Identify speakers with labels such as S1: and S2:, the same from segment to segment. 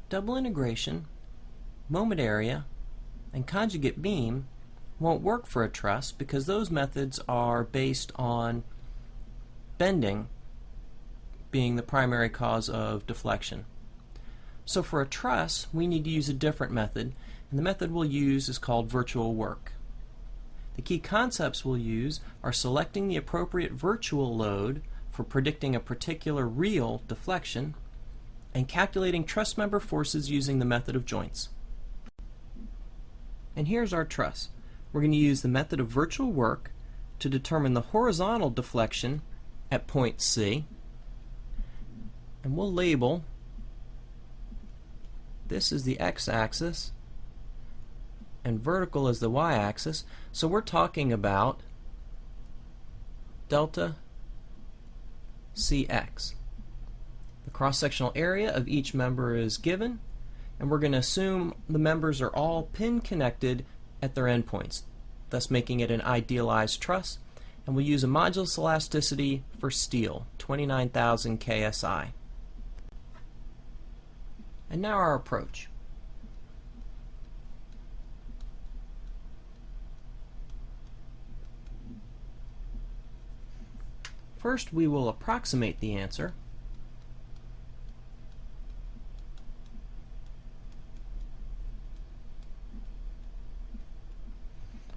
S1: double integration, moment area, and conjugate beam won't work for a truss because those methods are based on bending being the primary cause of deflection. So for a truss, we need to use a different method, and the method we'll use is called virtual work. The key concepts we'll use are selecting the appropriate virtual load for predicting a particular real deflection, and calculating truss member forces using the method of joints. And here's our truss. We're going to use the method of virtual work to determine the horizontal deflection at point C, and we'll label this is the x-axis and vertical is the y-axis, so we're talking about delta CX. The cross-sectional area of each member is given, and we're going to assume the members are all pin connected at their endpoints, thus making it an idealized truss, and we'll use a modulus elasticity for steel, 29,000 KSI. And now our approach. First, we will approximate the answer.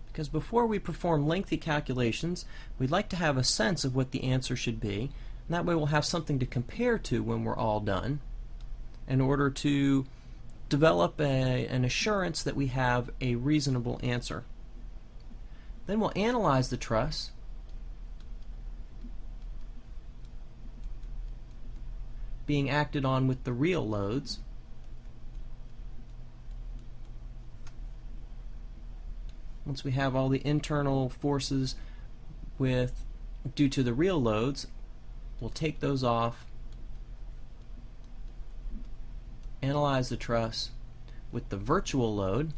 S1: Because before we perform lengthy calculations, we'd like to have a sense of what the answer should be, and that way we'll have something to compare to when we're all done, in order to develop an assurance that we have a reasonable answer. Then we'll analyze the truss being acted on with the real loads, once we have all the internal forces due to the real loads, we'll take those off, analyze the truss with the virtual load,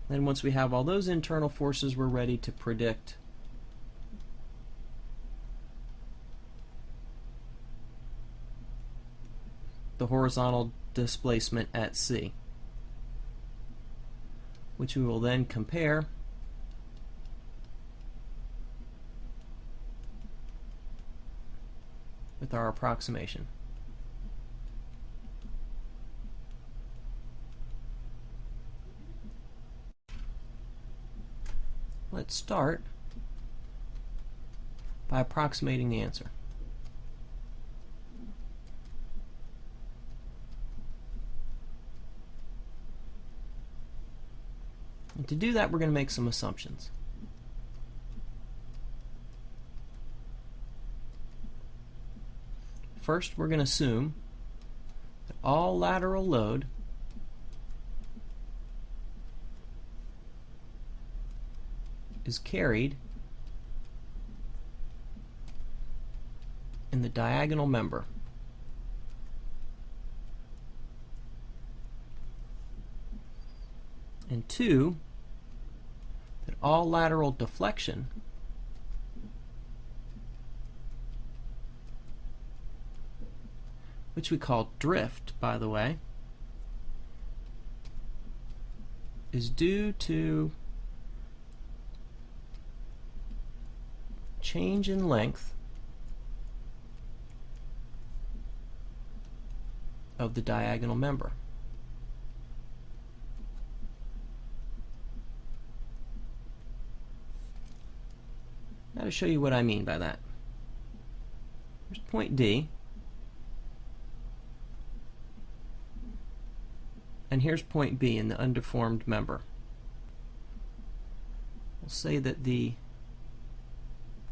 S1: then once we have all those internal forces, we're ready to predict the horizontal displacement at C, which we will then compare with our approximation. Let's start by approximating the answer. And to do that, we're going to make some assumptions. First, we're going to assume that all lateral load is carried in the diagonal member. And two, that all lateral deflection which we call drift, by the way, is due to change in length of the diagonal member. Now to show you what I mean by that. Here's point D, and here's point B in the undeformed member. We'll say that the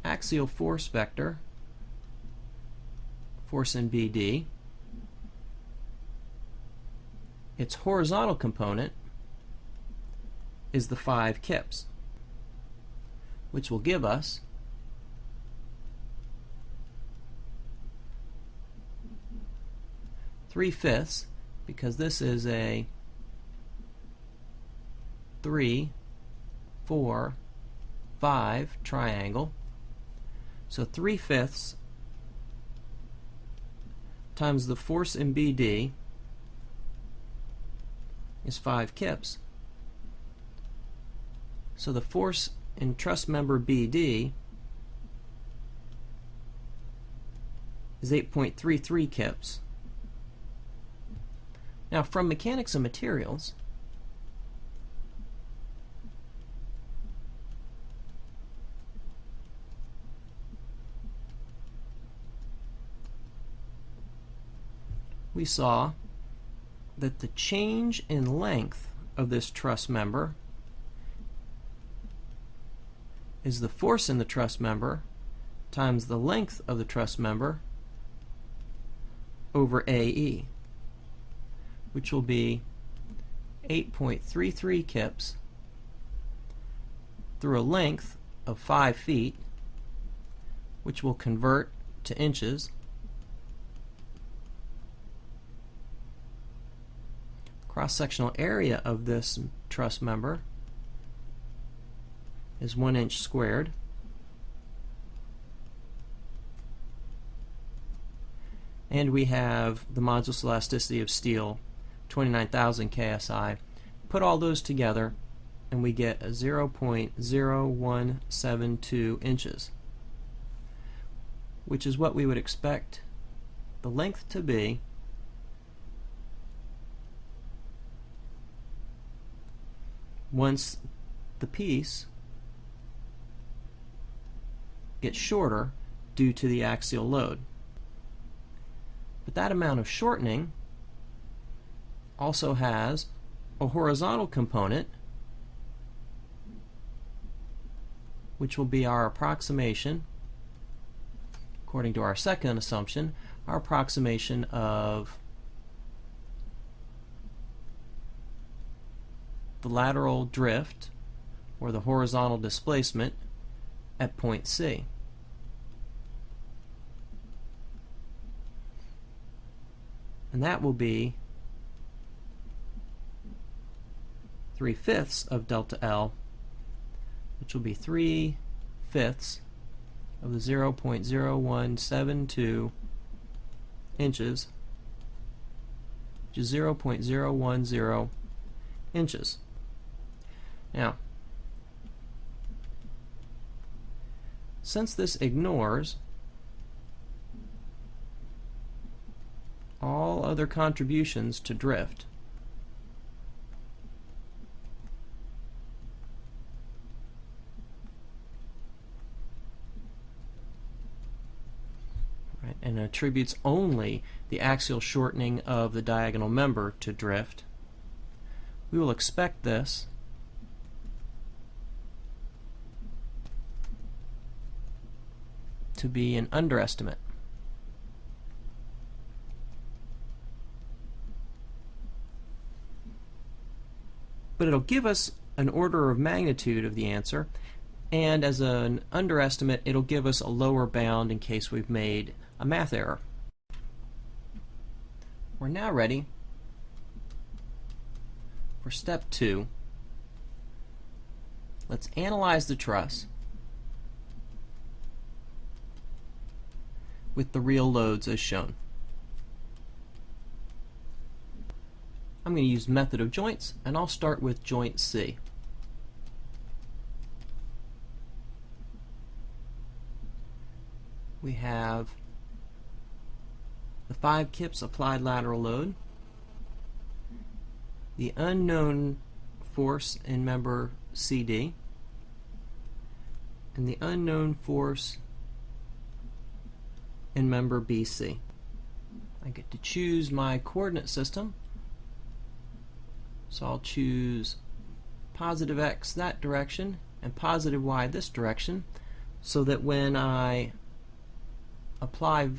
S1: axial force vector, force in BD, its horizontal component is the 5 kips, which will give us three-fifths, because this is a 3, 4, 5 triangle. So 3/5 times the force in BD is 5 kips. So the force in truss member BD is 8.33 kips. Now, from mechanics of materials, we saw that the change in length of this truss member is the force in the truss member times the length of the truss member over AE, which will be 8.33 kips through a length of 5 feet, which will convert to inches. Cross-sectional area of this truss member is 1 inch squared. And we have the modulus elasticity of steel, 29,000 KSI. Put all those together and we get a 0.0172 inches, which is what we would expect the length to be once the piece gets shorter due to the axial load. But that amount of shortening also has a horizontal component, which will be our approximation, according to our second assumption, our approximation of the lateral drift or the horizontal displacement at point C. And that will be 3/5 of delta L, which will be 3/5 of the 0.0172 inches, which is 0.010 inches. Now, since this ignores all other contributions to drift, right, and attributes only the axial shortening of the diagonal member to drift, we will expect this to be an underestimate. But it'll give us an order of magnitude of the answer, and as an underestimate, it'll give us a lower bound in case we've made a math error. We're now ready for step 2. Let's analyze the truss with the real loads as shown. I'm going to use method of joints, and I'll start with joint C. We have the 5 kips applied lateral load, the unknown force in member CD, and the unknown force in member BC. I get to choose my coordinate system, so I'll choose positive x that direction and positive y this direction, so that when I apply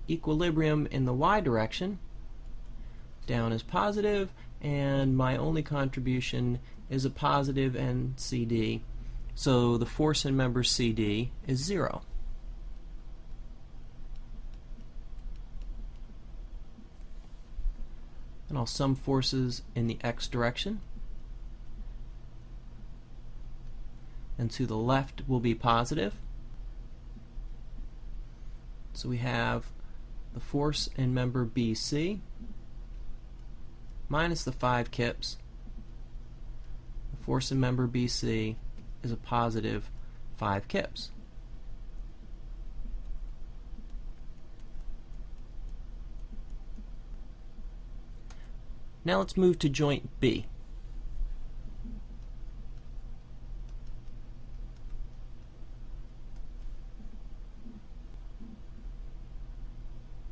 S1: equilibrium in the y direction, down is positive and my only contribution is a positive in CD, so the force in member CD is 0. And I'll sum forces in the x direction, and to the left will be positive. So we have the force in member BC minus the 5 kips. The force in member BC is a positive 5 kips. Now let's move to joint B.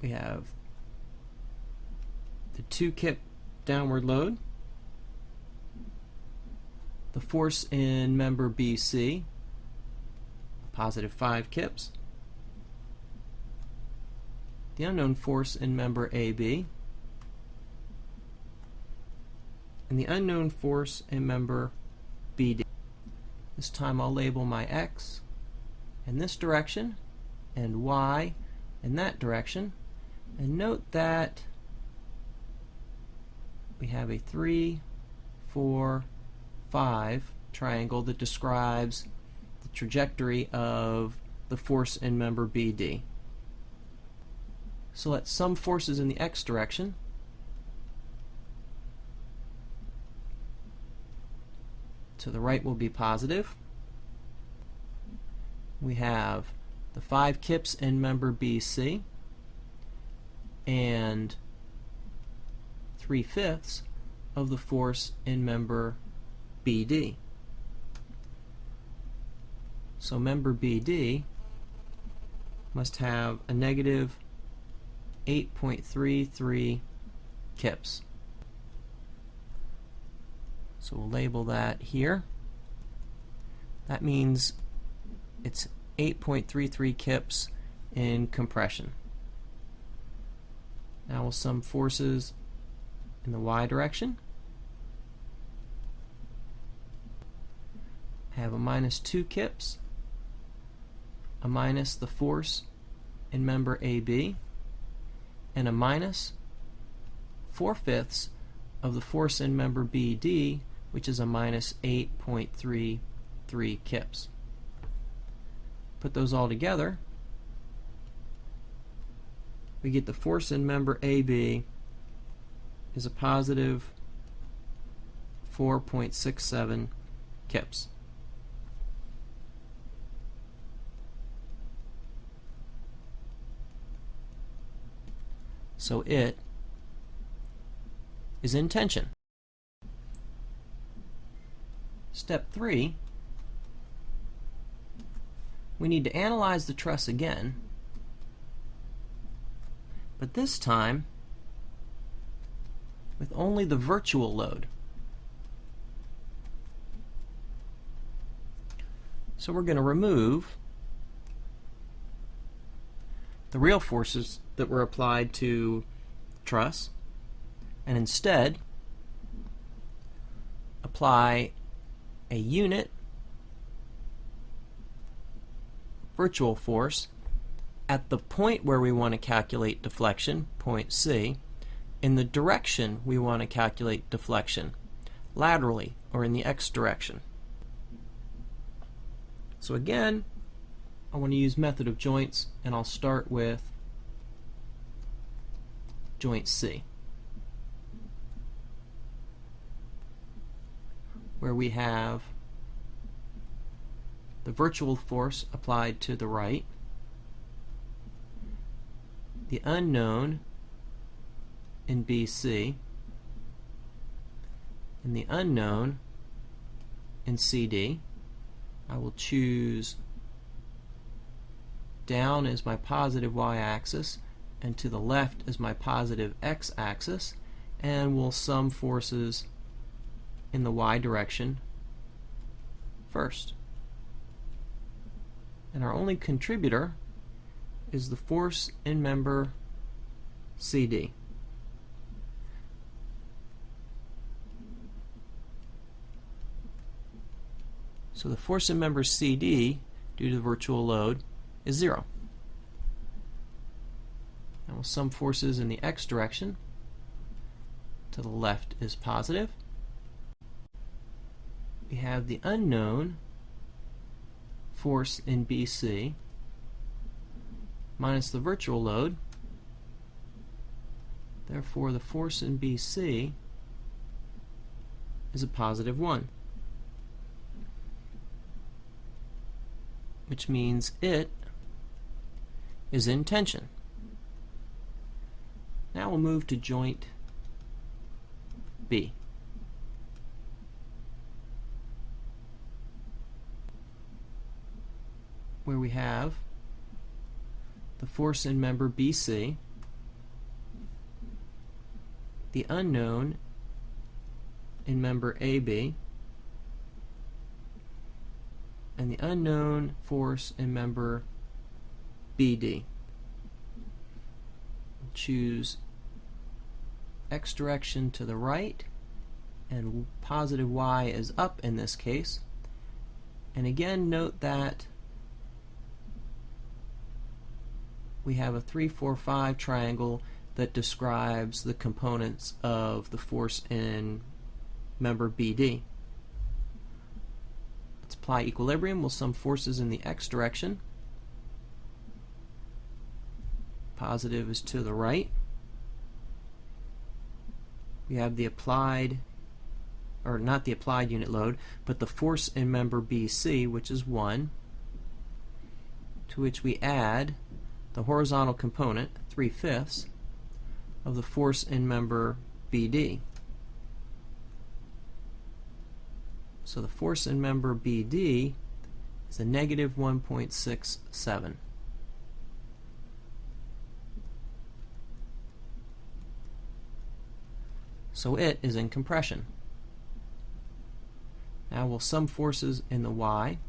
S1: We have the 2 kip downward load, the force in member BC, positive 5 kips, the unknown force in member AB, and the unknown force in member BD. This time I'll label my X in this direction and Y in that direction, and note that we have a 3, 4, 5 triangle that describes the trajectory of the force in member BD. So let's sum forces in the X direction. To the right will be positive. We have the 5 kips in member BC and 3/5 of the force in member BD. So member BD must have a negative 8.33 kips. So we'll label that here. That means it's 8.33 kips in compression. Now we'll sum forces in the Y direction. Have a minus 2 kips, a minus the force in member AB, and a minus 4/5 of the force in member BD, which is a minus 8.33 kips. Put those all together, we get the force in member AB is a positive 4.67 kips. So it is in tension. Step 3, we need to analyze the truss again, but this time with only the virtual load. So we're going to remove the real forces that were applied to truss and instead apply a unit virtual force at the point where we want to calculate deflection, point C, in the direction we want to calculate deflection, laterally or in the X direction. So again, I want to use method of joints, and I'll start with joint C, where we have the virtual force applied to the right, the unknown in BC, and the unknown in CD. I will choose down as my positive y-axis and to the left as my positive x-axis, and we'll sum forces in the y direction first. And our only contributor is the force in member CD. So the force in member CD, due to the virtual load, is 0. Now we'll sum forces in the x direction. To the left is positive. We have the unknown force in BC minus the virtual load, Therefore, the force in BC is a positive 1, which means it is in tension. Now we'll move to joint B. Where we have the force in member BC, the unknown in member AB, and the unknown force in member BD. We'll choose x direction to the right, and positive y is up in this case. And again, note that we have a 3, 4, 5 triangle that describes the components of the force in member BD. Let's apply equilibrium. We'll sum forces in the x direction. Positive is to the right. We have the applied, or not the applied unit load, but the force in member BC, which is 1, to which we add the horizontal component, 3/5, of the force in member BD. So the force in member BD is a negative 1.67. So it is in compression. Now we'll sum forces in the y.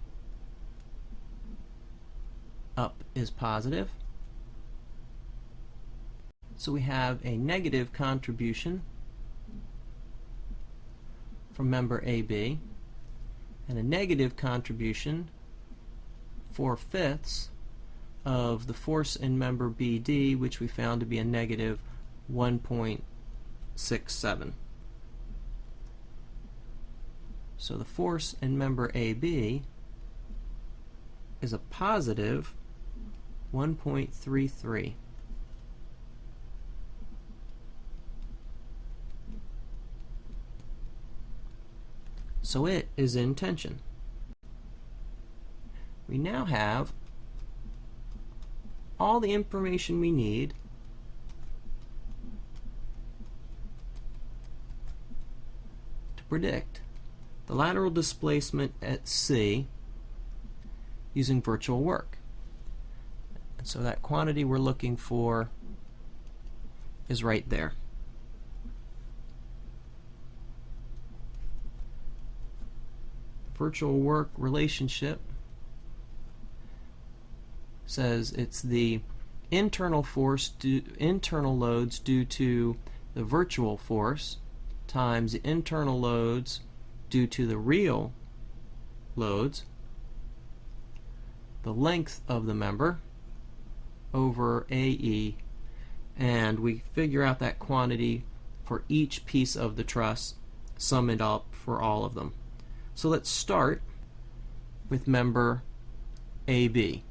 S1: Up is positive. So we have a negative contribution from member AB and a negative contribution, 4/5, of the force in member BD, which we found to be a negative 1.67. So the force in member AB is a positive 1.33. So it is in tension. We now have all the information we need to predict the lateral displacement at C using virtual work. And so that quantity we're looking for is right there. Virtual work relationship says it's the internal force, internal loads due to the virtual force times the internal loads due to the real loads, the length of the member over AE, and we figure out that quantity for each piece of the truss, sum it up for all of them. So let's start with member AB.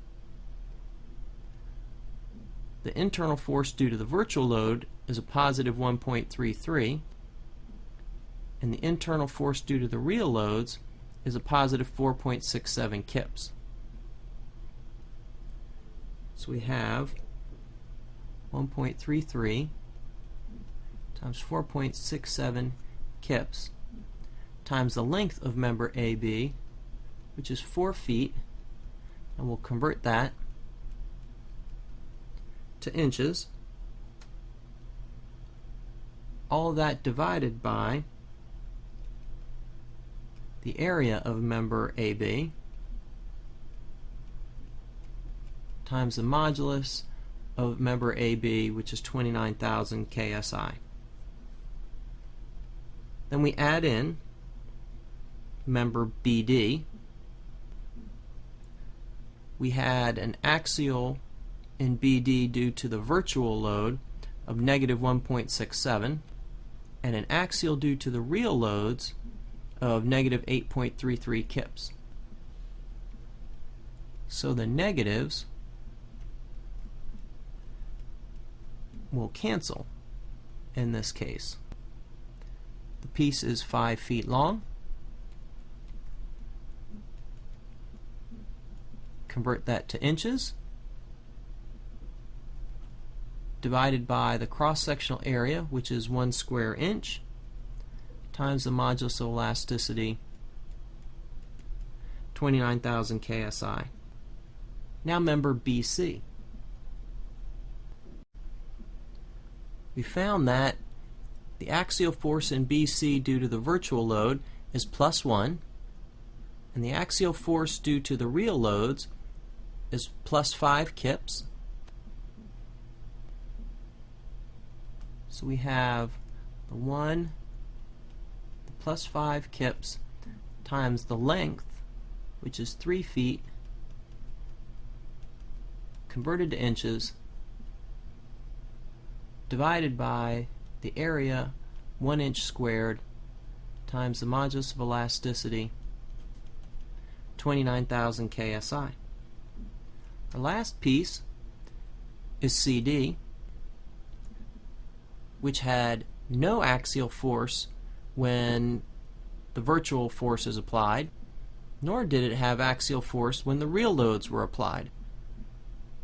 S1: The internal force due to the virtual load is a positive 1.33, and the internal force due to the real loads is a positive 4.67 kips. So we have 1.33 times 4.67 kips times the length of member AB, which is 4 feet, and we'll convert that to inches. All of that divided by the area of member AB times the modulus of member AB, which is 29,000 KSI. Then we add in member BD. We had an axial in BD due to the virtual load of negative 1.67 and an axial due to the real loads of negative 8.33 kips. So the negatives will cancel, in this case. The piece is 5 feet long. Convert that to inches, divided by the cross-sectional area, which is 1 square inch, times the modulus of elasticity, 29,000 KSI. Now member BC. We found that the axial force in BC due to the virtual load is +1, and the axial force due to the real loads is +5 kips. So we have the 1, the +5 kips, times the length, which is 3 feet, converted to inches, divided by the area, 1 inch squared, times the modulus of elasticity, 29,000 KSI. Our last piece is CD, which had no axial force when the virtual force is applied, nor did it have axial force when the real loads were applied.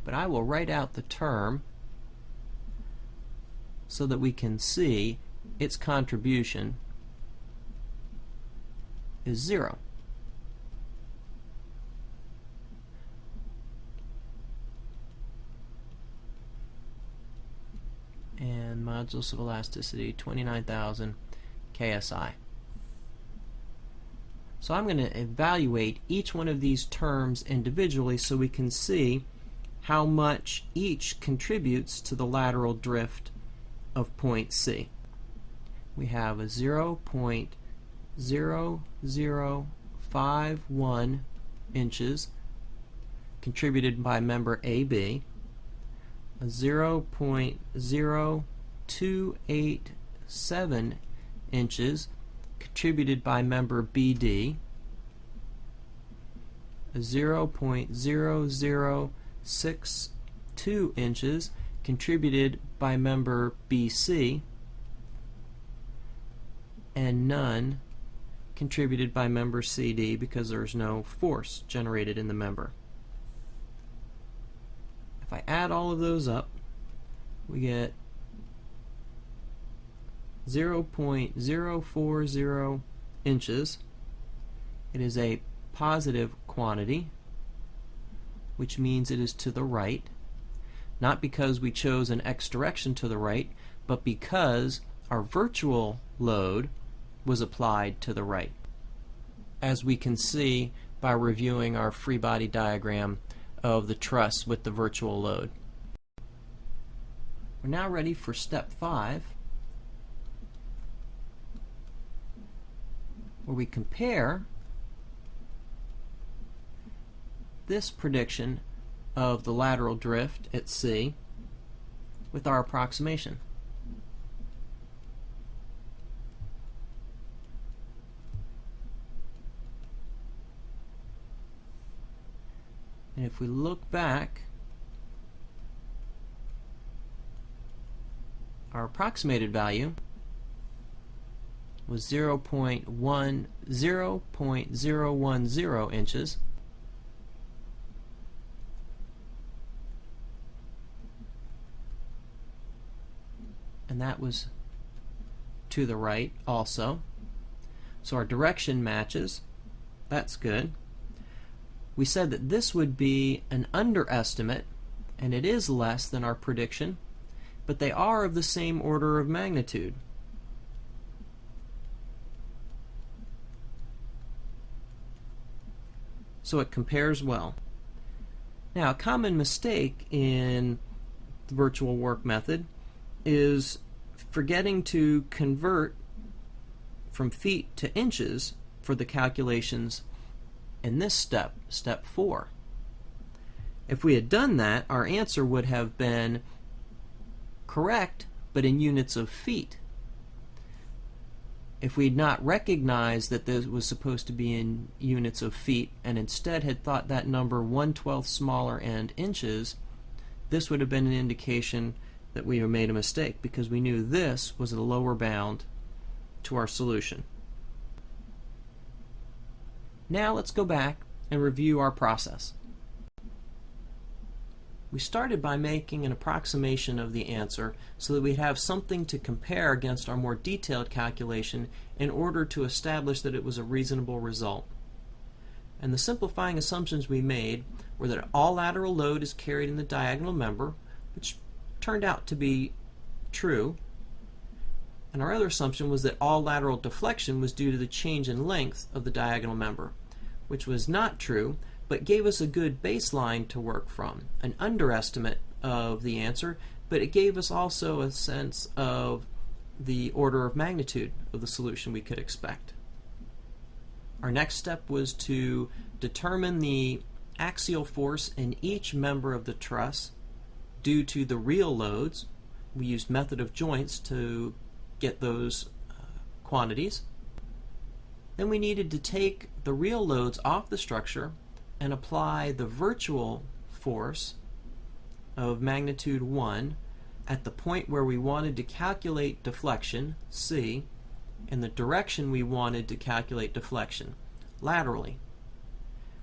S1: But I will write out the term so that we can see its contribution is 0. And modulus of elasticity, 29,000 KSI. So I'm going to evaluate each one of these terms individually so we can see how much each contributes to the lateral drift of point C. We have a 0.0051 inches contributed by member AB, a 0.0287 inches contributed by member BD, a 0.0062 inches contributed by member BC, and none contributed by member CD because there's no force generated in the member. If I add all of those up, we get 0.040 inches. It is a positive quantity, which means it is to the right, not because we chose an x direction to the right, but because our virtual load was applied to the right, as we can see by reviewing our free body diagram of the truss with the virtual load. We're now ready for step 5, where we compare this prediction of the lateral drift at C with our approximation. And if we look back, our approximated value was 0.010 inches, and that was to the right also. So our direction matches. That's good. We said that this would be an underestimate, and it is less than our prediction, but they are of the same order of magnitude. So it compares well. Now, a common mistake in the virtual work method is forgetting to convert from feet to inches for the calculations in this step, step 4. If we had done that, our answer would have been correct, but in units of feet. If we had not recognized that this was supposed to be in units of feet and instead had thought that number 1/12 smaller and inches, this would have been an indication that we made a mistake, because we knew this was the lower bound to our solution. Now let's go back and review our process. We started by making an approximation of the answer so that we'd have something to compare against our more detailed calculation in order to establish that it was a reasonable result. And the simplifying assumptions we made were that all lateral load is carried in the diagonal member, which turned out to be true. And our other assumption was that all lateral deflection was due to the change in length of the diagonal member, which was not true, but gave us a good baseline to work from, an underestimate of the answer, but it gave us also a sense of the order of magnitude of the solution we could expect. Our next step was to determine the axial force in each member of the truss due to the real loads. We used method of joints to get those quantities. Then we needed to take the real loads off the structure and apply the virtual force of magnitude 1 at the point where we wanted to calculate deflection, C, in the direction we wanted to calculate deflection, laterally.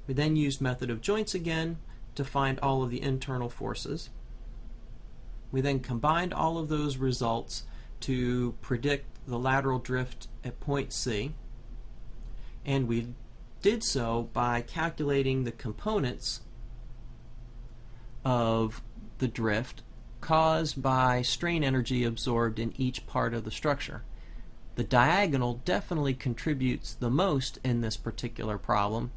S1: We then used method of joints again to find all of the internal forces. We then combined all of those results to predict the lateral drift at point C, and we did so by calculating the components of the drift caused by strain energy absorbed in each part of the structure. The diagonal definitely contributes the most in this particular problem,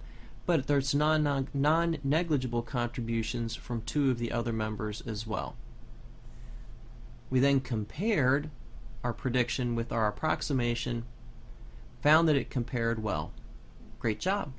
S1: but there's non-negligible contributions from two of the other members as well. We then compared our prediction with our approximation, found that it compared well. Great job!